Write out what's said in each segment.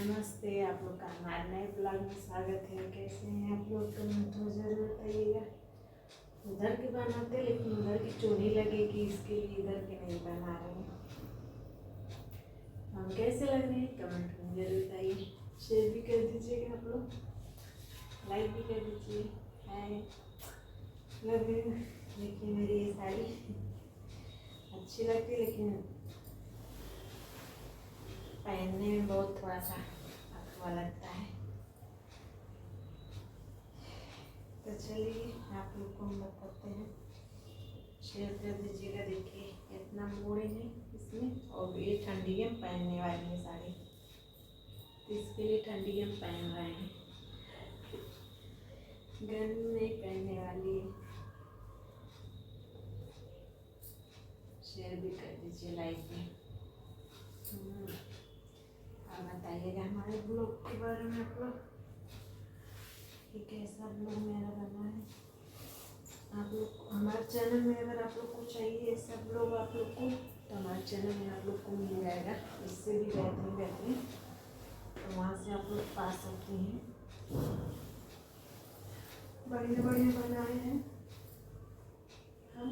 नमस्ते, आप लोग का हमारे नए ब्लॉग में स्वागत है। कैसे हैं आप लोग? कमेंट में जरूर बताइएगा। उधर के बनाते लेकिन उधर की चोरी लगेगी, इसके लिए इधर के नहीं बना रहे हैं। हम कैसे लग रहे हैं कमेंट में जरूर बताइए। शेयर भी कर दीजिएगा आप लोग, लाइक भी कर दीजिए। हाय, लव यू। देखिए मेरी ये साड़ी अच्छी लगती है लेकिन पहनने में बहुत थोड़ा सा अथवा लगता है। तो चलिए आप लोग को हम बताते हैं, शेयर कर दीजिएगा। देखिए इतना मोड़े हैं इसमें, और ये ठंडी में पहनने वाली है साड़ी, तो इसके लिए ठंडी में पहन रहे हैं, गर्मी में नहीं पहनने वाली है। शेयर भी कर दीजिए, लाइक भी। और बताइएगा हमारे ब्लॉग के बारे में आप लोग कि कैसा ब्लॉग मेरा बना है। आप लोग हमारे चैनल में अगर आप लोग को चाहिए सब लोग आप लोग को, तो हमारे चैनल में आप लोग को मिल जाएगा। इससे भी बेहतरीन तो वहाँ से आप लोग पा सकते हैं। बढ़िया बढ़िया बनाए हैं हम।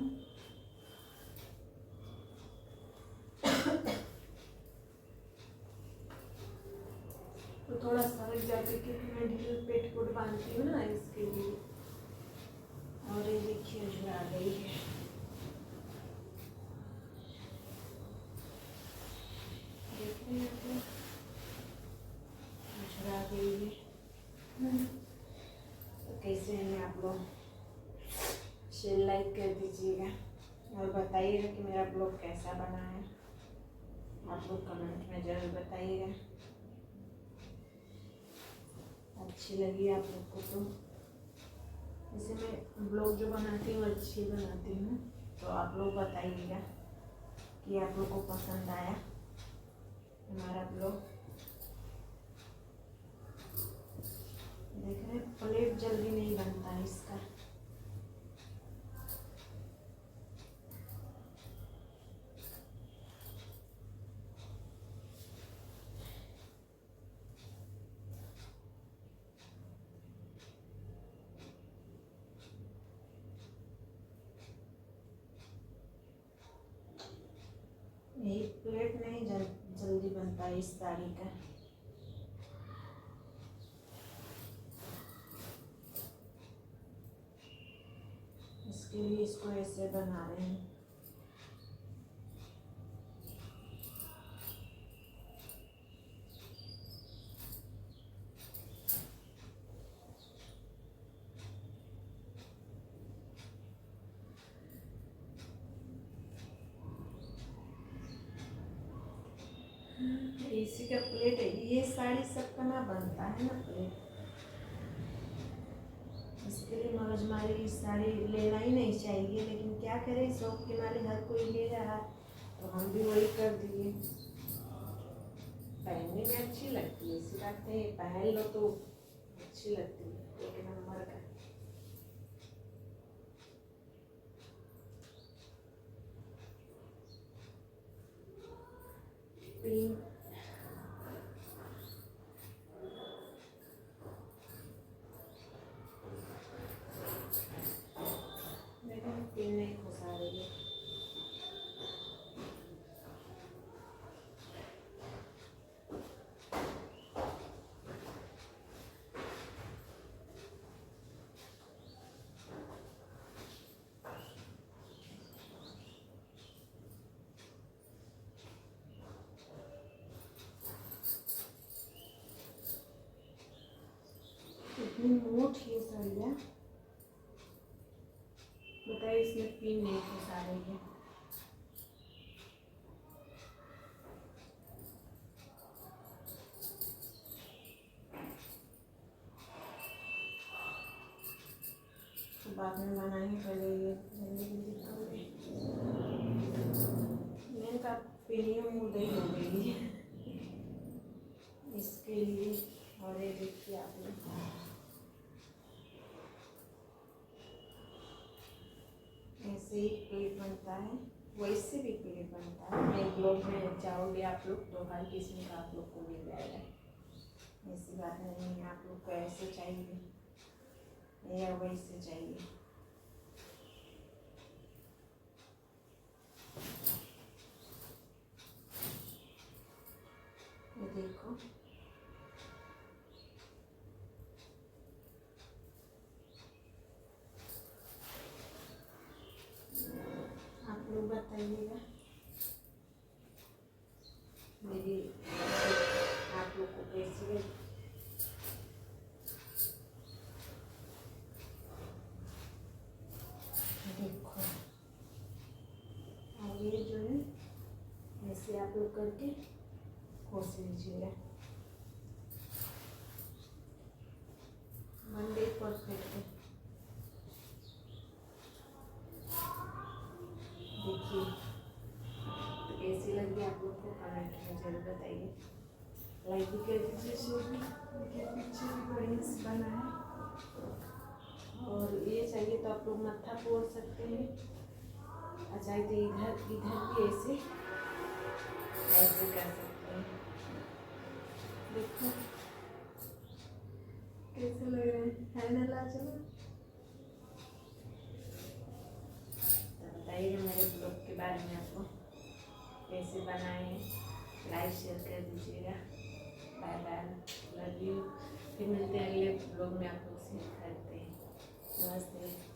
तो थोड़ा सा जाके क्योंकि मैं ढील पेटीकोट बांधती हूँ ना, इसके लिए। और ये देखिए झुरा गई है, देख रहे हैं आप लोग, झुरा गई है। तो कैसे हैं आप लोग? शेयर लाइक कर दीजिएगा और बताइएगा कि मेरा ब्लॉग कैसा बना है। आप लोग कमेंट में ज़रूर बताइएगा। अच्छी लगी आप लोग को तो, जैसे मैं ब्लॉग जो बनाती हूँ अच्छी बनाती हूँ, तो आप लोग बताइएगा कि आप लोग को पसंद आया हमारा ब्लॉग। देख रहे हैं प्लेट जल्दी नहीं बनता है इसका। यही प्लेट नहीं जल्दी बनता है इस साड़ी का। इसके लिए इसको ऐसे बना रहे हैं। इसी का प्लेट है ये, साड़ी सबका ना बनता है ना प्लेट। इसके लिए मगजमारी, इस साड़ी लेना ही नहीं चाहिए, लेकिन क्या करें, शौक के मारे हर कोई ले रहा, तो हम भी वही कर दिए। पहनने में अच्छी लगती है, इसी बात है, पहन लो तो अच्छी लगती है, एक नंबर का। पिन नहीं खुशा रही है। इतनी मोट है साड़ियाँ, बताइए इसमें पिन नहीं फंसा रही है। तो बाद में बनानी पड़ेगी जल्दी। मैंने कहा पिनियों मुद्दे हो गई है इसके लिए। और ये देखिए आप लोग, ऐसे ही प्लेट बनता है, वैसे भी प्लेट बनता है। मैं ब्लॉग में जाओगे आप लोग तो हर किस्म का आप लोग को मिल जाएगा। ऐसी बात नहीं है, आप लोग को ऐसे चाहिए या वैसे चाहिए। ये देखो, आप लोग बताइएगा मेरी आप लोग को कैसी लगी। देखो, और ये जो है ऐसे आप लोग करके खोस लीजिएगा। मंडे परफेक्ट है। देखिए तो कैसी लगी आप लोग को कमेंट में जरूर बताइए। लाइक भी कर दीजिए, शेयर भी। देखिए पीछे भी बढ़िया से बना है। और ये चाहिए तो आप लोग मत्था फोड़ सकते हैं, अच्छा तो इधर इधर भी ऐसे ऐसे कर सकते हैं। देखो कैसे लग रहे हैं, है ना लाजवाब। तो बताइएगा मेरे ब्लॉग के बारे में, आपको कैसे बनाए हैं, लाइक शेयर कर दीजिएगा। Bye bye, love you. फिर मिलते हैं अगले ब्लॉग में, आप लोग से करते हैं। नमस्ते।